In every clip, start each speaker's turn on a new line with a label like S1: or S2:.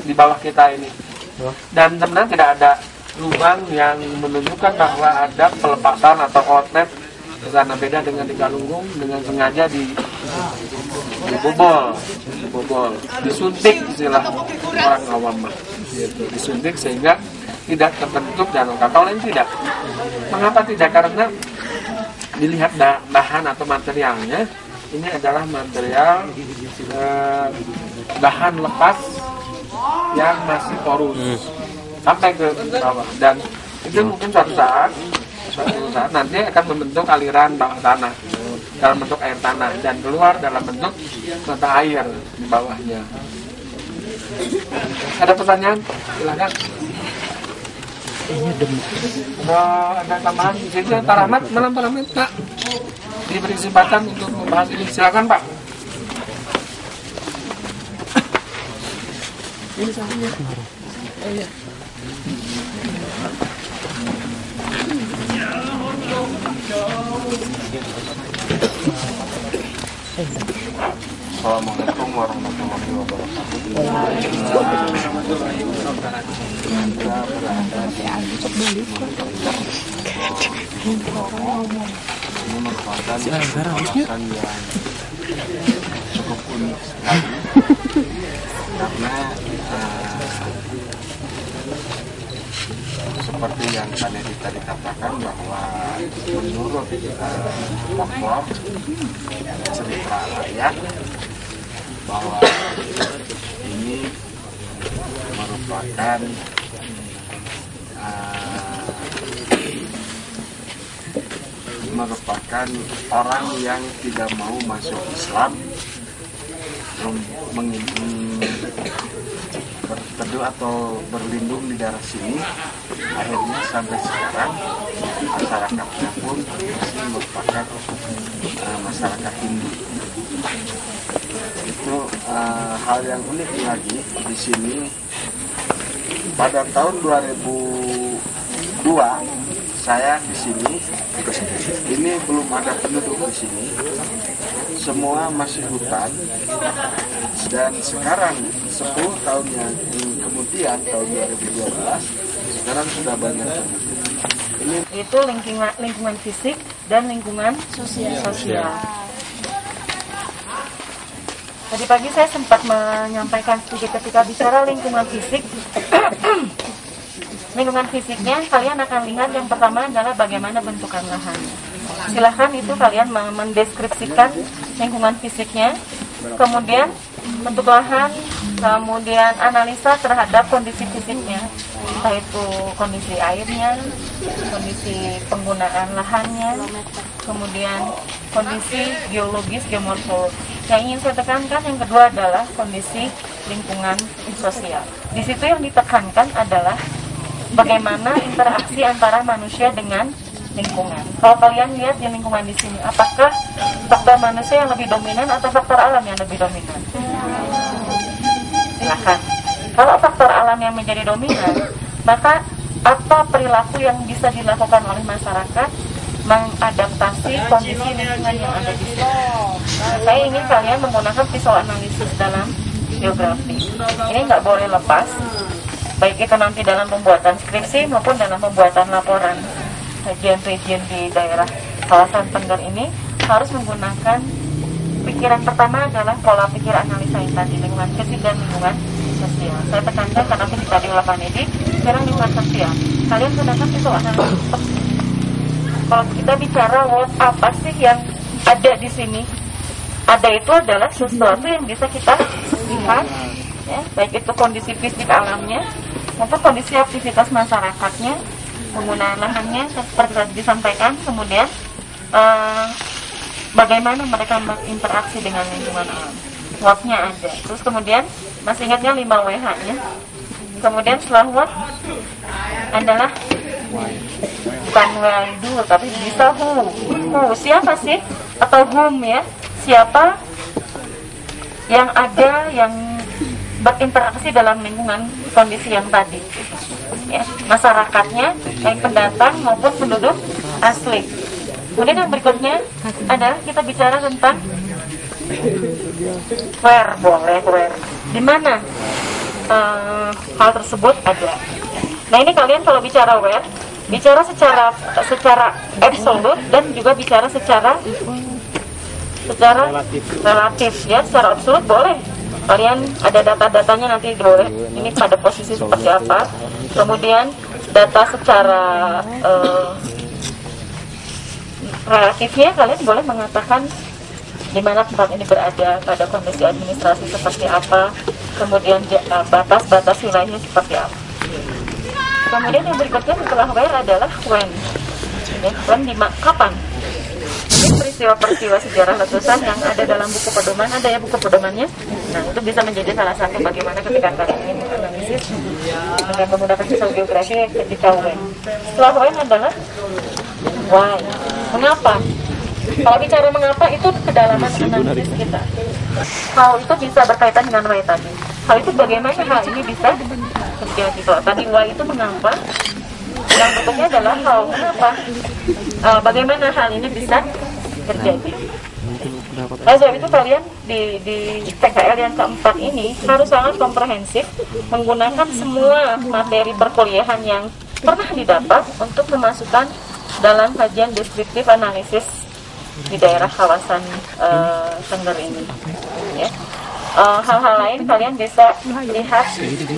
S1: di bawah kita ini. Dan sebenarnya tidak ada lubang yang menunjukkan bahwa ada pelepasan atau outlet ke sana. Beda dengan di Galunggung, dengan sengaja dibobol, disuntik istilah orang awam, gitu. Disuntik sehingga tidak terbentuk danau Kalau lain tidak. Mengapa tidak? Karena dilihat bahan atau materialnya, ini adalah material bahan lepas yang masih porus sampai ke bawah, dan itu mungkin suatu saat nanti akan membentuk aliran bawah tanah dalam bentuk air tanah dan keluar dalam bentuk mata air di bawahnya. Ada pertanyaan? Silakan. Ada tambahan di sini. Pak Rahmat, malam Pak Rahmat, Pak. Diberi kesempatan untuk membahas ini. Silakan Pak. Ini sapinya. Oh iya.
S2: Assalamualaikum warahmatullahi wabarakatuh. Kita berada di ini merupakan kawasan yang cukup unik sekali karena seperti yang tadi katakan bahwa menurut folklor cerita rakyat bahwa ini merupakan orang yang tidak mau masuk Islam berteduh atau berlindung di daerah sini. Akhirnya sampai sekarang masyarakatnya pun masih merupakan masyarakat Hindu. Itu hal yang unik lagi di sini. Pada tahun 2002 saya di sini. Ini belum ada penduduk di sini. Semua masih hutan. Dan sekarang 10 tahun yang kemudian tahun 2012 sekarang sudah banyak penduduk. Ini
S3: itu lingkungan fisik dan lingkungan sosial. Tadi pagi saya sempat menyampaikan sedikit ketika bicara lingkungan fisik. Lingkungan fisiknya kalian akan lihat yang pertama adalah bagaimana bentukan lahan. Silahkan itu kalian mendeskripsikan lingkungan fisiknya, kemudian bentuk lahan, kemudian analisa terhadap kondisi fisiknya, entah itu kondisi airnya, kondisi penggunaan lahannya, kemudian kondisi geologis, geomorfologis. Yang ingin saya tekankan yang kedua adalah kondisi lingkungan sosial. Di situ yang ditekankan adalah bagaimana interaksi antara manusia dengan lingkungan. Kalau kalian lihat di lingkungan di sini, apakah faktor manusia yang lebih dominan atau faktor alam yang lebih dominan? Silakan. Kalau faktor alam yang menjadi dominan, maka apa perilaku yang bisa dilakukan oleh masyarakat mengadaptasi kondisi lingkungan yang ada di sini? Saya ingin kalian menggunakan visual analisis dalam geografi. Ini nggak boleh lepas, baik itu nanti dalam pembuatan skripsi maupun dalam pembuatan laporan region-region di daerah kawasan Tengger ini harus menggunakan pikiran pertama adalah pola pikir analisa yang tadi, lingkungan fisik dan lingkungan sosial. Saya tekankan karena tadi oleh Pak Nedi, sekarang lingkungan sosial. Kalian gunakan visual analisis. Kalau kita bicara apa sih yang ada di sini? Ada itu adalah sesuatu yang bisa kita lihat, ya, baik itu kondisi fisik alamnya maupun kondisi aktivitas masyarakatnya, penggunaan lahannya seperti tadi disampaikan, kemudian bagaimana mereka berinteraksi dengan lingkungan alam. What-nya ada. Terus kemudian masih ingatnya 5 WH-nya. Kemudian setelah what adalah bukan where do, tapi bisa who. Siapa sih? Atau whom, ya? Siapa yang ada yang berinteraksi dalam lingkungan kondisi yang tadi, ya, masyarakatnya, baik pendatang maupun penduduk asli. Kemudian yang berikutnya adalah kita bicara tentang where, boleh where, di mana, hal tersebut ada. Nah ini kalian kalau bicara where, bicara secara absolut dan juga bicara secara relatif ya. Secara absolut boleh kalian ada data-datanya nanti boleh ini pada posisi seperti apa. Kemudian data secara relatifnya kalian boleh mengatakan di mana tempat ini berada, pada kondisi administrasi seperti apa, kemudian batas-batas wilayahnya seperti apa. Kemudian yang berikutnya setelah where adalah when. Ya, when kapan? Ini peristiwa-peristiwa sejarah letusan yang ada dalam buku pedoman, ada ya buku pedomannya. Nah itu bisa menjadi salah satu bagaimana ketika kalian ingin menganalisis dengan menggunakan sosial geografi ketika when. Setelah when adalah why. Mengapa? Kalau bicara mengapa itu kedalaman analisis kita. Hal itu bisa berkaitan dengan why tadi. Hal itu bagaimana hal ini bisa terjadi. Kalau tadi why itu mengapa, yang berikutnya adalah how, kenapa. Bagaimana hal ini bisa terjadi. Nah, sebab itu kalian di PKL yang keempat ini harus sangat komprehensif menggunakan semua materi perkuliahan yang pernah didapat untuk memasukkan dalam kajian deskriptif analisis di daerah kawasan Tengger ini. Ya. Hal-hal lain kalian bisa lihat,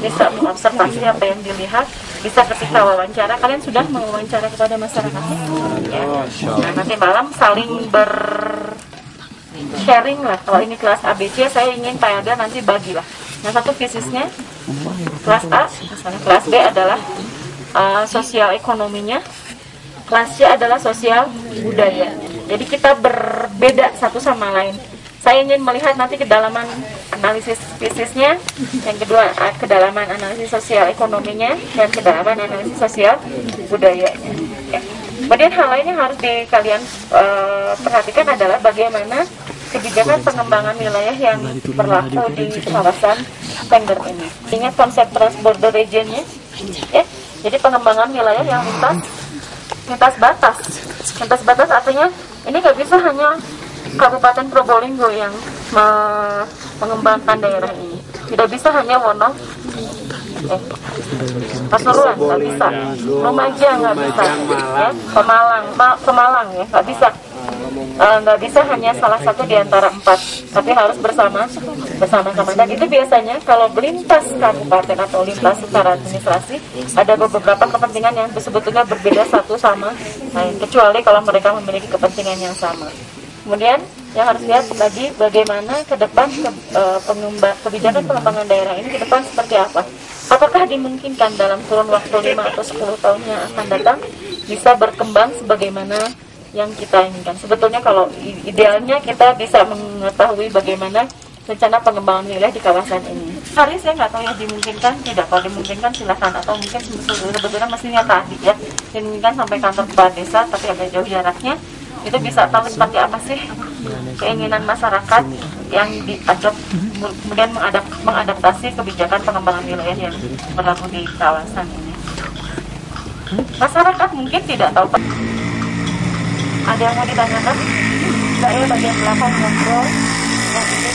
S3: bisa mengobservasi apa yang dilihat, bisa ketika wawancara kalian sudah mewawancara kepada masyarakat. Ya. Nah, nanti malam saling sharing lah. Kalau ini kelas ABC, saya ingin Pak Elda nanti bagilah. Yang satu fisiknya kelas A, misalnya kelas B adalah sosial ekonominya, kelas C adalah sosial budaya. Jadi kita berbeda satu sama lain. Saya ingin melihat nanti kedalaman analisis fisiknya, yang kedua kedalaman analisis sosial ekonominya, dan kedalaman analisis sosial budayanya. Ya. Kemudian hal lain yang harus kalian perhatikan adalah bagaimana kebijakan pengembangan wilayah yang berlaku di kawasan Tengger ini. Ingat konsep transborder regionnya, ya. Jadi pengembangan wilayah yang lintas batas. Lintas batas artinya ini nggak bisa hanya Kabupaten Probolinggo yang mengembangkan daerah ini. Tidak bisa hanya Pasuruan nggak bisa, Lumajang nggak bisa, ya, Pemalang ya nggak bisa. Nggak bisa hanya salah satu di antara 4, tapi harus bersama-sama. Dan itu biasanya kalau lintas kabupaten atau lintas secara administrasi ada beberapa kepentingan yang sebetulnya berbeda satu sama lain, kecuali kalau mereka memiliki kepentingan yang sama. Kemudian yang harus lihat lagi bagaimana ke depan kebijakan pengembangan daerah ini ke depan seperti apa. Apakah dimungkinkan dalam kurun waktu 5 atau 10 tahun yang akan datang bisa berkembang sebagaimana yang kita inginkan. Sebetulnya kalau idealnya kita bisa mengetahui bagaimana rencana pengembangan wilayah di kawasan ini. Hari saya nggak tahu ya dimungkinkan tidak. Kalau dimungkinkan silakan, atau mungkin sebetulnya mestinya tadi ya dimungkinkan sampai kantor kepala desa tapi agak jauh jaraknya. Itu bisa tahu seperti apa sih keinginan masyarakat yang kemudian mengadaptasi kebijakan pengembangan wilayah yang berlaku di kawasan ini. Masyarakat mungkin tidak tahu. Ada yang mau ditanyakan? Saya bagian belakang ngobrol, yang ingin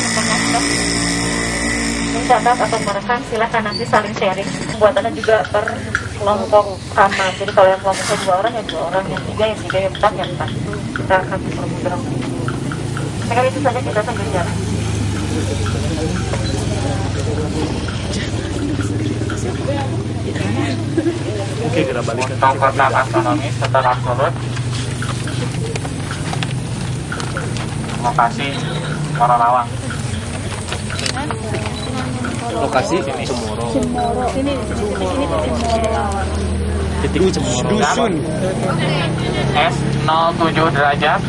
S3: mencatat atau merekam, silahkan nanti saling sharing. Pembuatannya juga per kelompok kamar. Jadi kalau yang kelompoknya 2 orang ya 2 orang, yang 3 ya 3, yang 4 ya 4. Kita akan berprogram. Saya kira itu saja, kita sambil jalan.
S4: Oke, kita balik ke
S1: kota astronomi secara absolut. Lokasi Morawang.
S4: lokasi Cemoro.
S3: Sini
S4: Titik Cemoro. Dusun.
S1: S 07 derajat.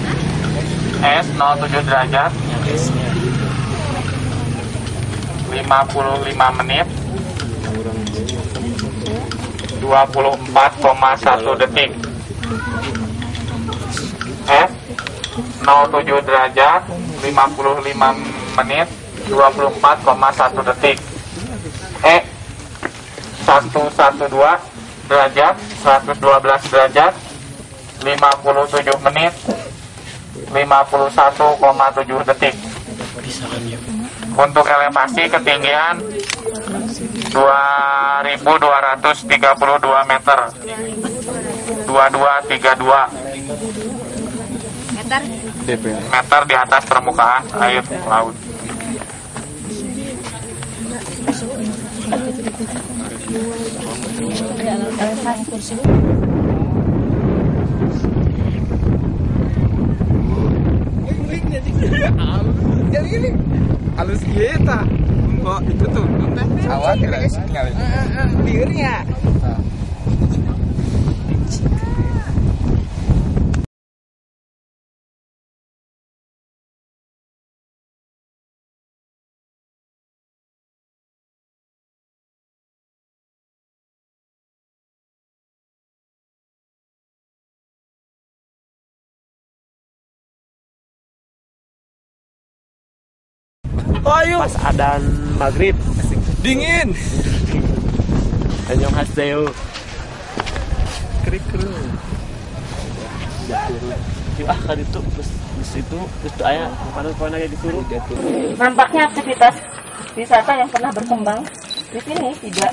S1: S 07 derajat. 55 menit. 24,1 detik. F 07 derajat 55 menit 24,1 detik. E 112 derajat 112 derajat 57 menit 51,7 detik. Untuk elevasi ketinggian
S5: 2.232 meter. 2232 meter di atas permukaan air laut.
S6: Jadi ini halus kita. Oh itu tuh sawah kira liurnya.
S4: Pas adan maghrib
S6: Dingin.
S4: Annyeonghaseyo. Krik. Kan itu terus itu terus aya mana lagi disuruh.
S3: Nampaknya aktivitas wisata yang pernah berkembang di sini tidak